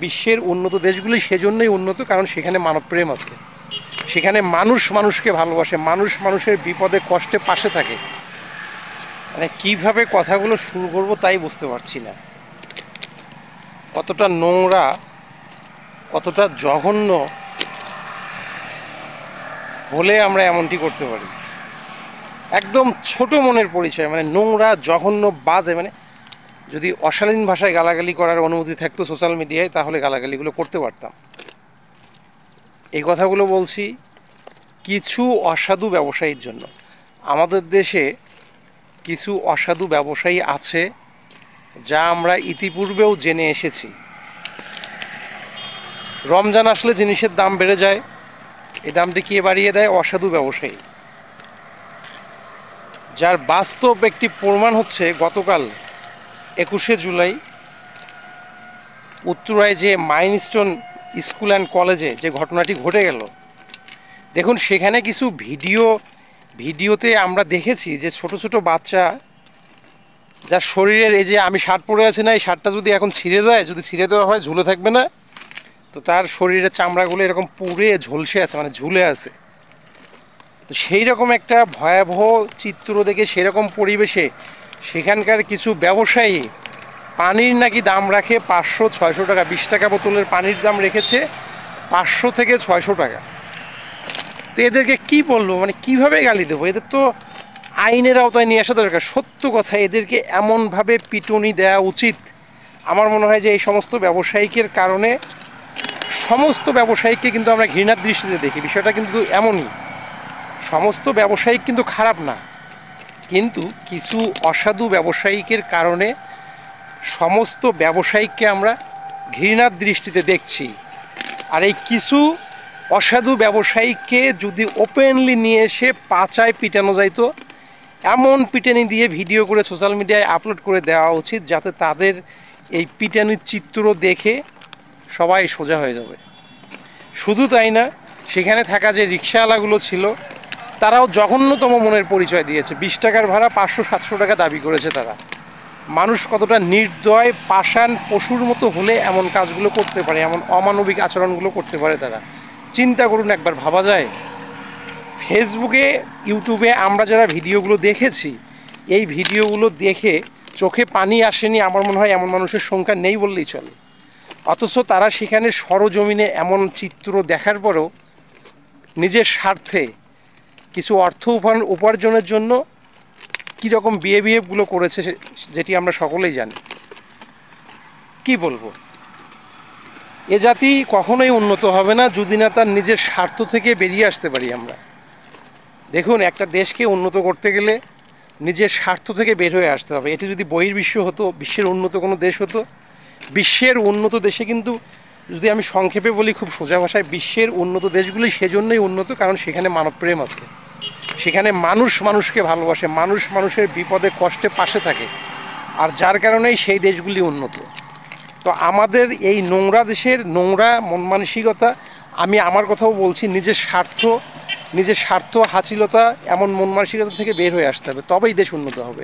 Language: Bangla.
বিশ্বের উন্নত দেশগুলি সেজন্যই উন্নত, কারণ সেখানে মানবপ্রেম আছে, সেখানে মানুষ মানুষকে ভালোবাসে, মানুষ মানুষের বিপদে কষ্টে পাশে থাকে। মানে কীভাবে কথাগুলো শুরু করবো তাই বুঝতে পারছি না। কতটা নোংরা, কতটা জঘন্য হলে আমরা এমনটি করতে পারি। একদম ছোট মনের পরিচয়, মানে নোংরা, জঘন্য, বাজে। মানে যদি অশালীন ভাষায় গালাগালি করার অনুমতি থাকতো সোশ্যাল মিডিয়ায়, তাহলে গালাগালিগুলো করতে পারতাম। এই কথাগুলো বলছি কিছু অসাধু ব্যবসায়ীর জন্য। আমাদের দেশে কিছু অসাধু ব্যবসায়ী আছে, যা আমরা ইতিপূর্বেও জেনে এসেছি। রমজান আসলে জিনিসের দাম বেড়ে যায়, এই দামটি কে বাড়িয়ে দেয়? অসাধু ব্যবসায়ী। যার বাস্তব একটি প্রমাণ হচ্ছে গতকাল 21শে জুলাই উত্তরায় যে মাইলস্টোন স্কুল অ্যান্ড কলেজে যে ঘটনাটি ঘটে গেল। দেখুন, সেখানে কিছু ভিডিওতে আমরা দেখেছি যে ছোট ছোট বাচ্চা, যার শরীরের, এই যে আমি শার্ট পরে আছি না, এই শার্টটা যদি এখন ছিঁড়ে যায়, যদি ছিঁড়ে দেওয়া হয়, ঝুলে থাকবে না, তো তার শরীরের চামড়াগুলো এরকম পুড়ে ঝলসে আছে, মানে ঝুলে আছে। তো সেই রকম একটা ভয়াবহ চিত্র দেখে, সেরকম পরিবেশে সেখানকার কিছু ব্যবসায়ী পানির নাকি দাম রাখে 500-600 টাকা। 20 টাকা বোতলের পানির দাম রেখেছে 500 থেকে 600 টাকা। তো এদেরকে কি বলবো, মানে কিভাবে গালি দেবো? এদের তো আইনের আওতায় নিয়ে আসা দরকার। সত্য কথা, এদেরকে এমনভাবে পিটুনি দেওয়া উচিত। আমার মনে হয় যে এই সমস্ত ব্যবসায়িকের কারণে, সমস্ত ব্যবসায়িককে কিন্তু আমরা ঘৃণার দৃষ্টিতে দেখি। বিষয়টা কিন্তু এমনই, সমস্ত ব্যবসায়িক কিন্তু খারাপ না, কিন্তু কিছু অসাধু ব্যবসায়িকের কারণে সমস্ত ব্যবসায়িককে আমরা ঘৃণার দৃষ্টিতে দেখছি। আর এই কিছু অসাধু ব্যবসায়িককে যদি ওপেনলি নিয়ে এসে পাচায় পিটানো যাইতো, এমন পিটানি দিয়ে ভিডিও করে সোশ্যাল মিডিয়ায় আপলোড করে দেওয়া উচিত, যাতে তাদের এই পিটানির চিত্র দেখে সবাই সোজা হয়ে যাবে। শুধু তাই না, সেখানে থাকা যে রিক্সাওয়ালাগুলো ছিল, তারাও জঘন্যতম মনের পরিচয় দিয়েছে। 20 টাকার ভাড়া 500-700 টাকা দাবি করেছে তারা। মানুষ কতটা নির্দয়, পাষাণ, পশুর মতো হলে এমন কাজগুলো করতে পারে, এমন অমানবিক আচরণগুলো করতে পারে তারা। চিন্তা করুন একবার, ভাবা যায়? ফেসবুকে, ইউটিউবে আমরা যারা ভিডিওগুলো দেখেছি, এই ভিডিওগুলো দেখে চোখে পানি আসেনি আমার মনে হয় এমন মানুষের সংখ্যা নেই বললেই চলে। অথচ তারা সেখানে সরজমিনে এমন চিত্র দেখার পরেও নিজের স্বার্থে কিছু অর্থ উপার্জনের জন্য কীরকম বিহেভিয়ারগুলো করেছে, যেটি আমরা সকলেই জানি। কি বলবো, এ জাতি কখনোই উন্নত হবে না যদি না তার নিজের স্বার্থ থেকে বেরিয়ে আসতে পারি আমরা। দেখুন, একটা দেশকে উন্নত করতে গেলে নিজের স্বার্থ থেকে বের হয়ে আসতে হবে। এটি যদি বহির্বিশ্ব হতো, বিশ্বের উন্নত কোনো দেশ হতো, বিশ্বের উন্নত দেশে কিন্তু, যদি আমি সংক্ষেপে বলি খুব সোজা ভাষায়, বিশ্বের উন্নত দেশগুলি সেজন্যই উন্নত, কারণ সেখানে মানবপ্রেম আছে, সেখানে মানুষ মানুষকে ভালোবাসে, মানুষ মানুষের বিপদে কষ্টে পাশে থাকে। আর যার কারণেই সেই দেশগুলি উন্নত। তো আমাদের এই নোংরা দেশের নোংরা মন মানসিকতা, আমি আমার কথাও বলছি, নিজের স্বার্থ হাসিলতা, এমন মন মানসিকতা থেকে বের হয়ে আসতে হবে, তবেই দেশ উন্নত হবে।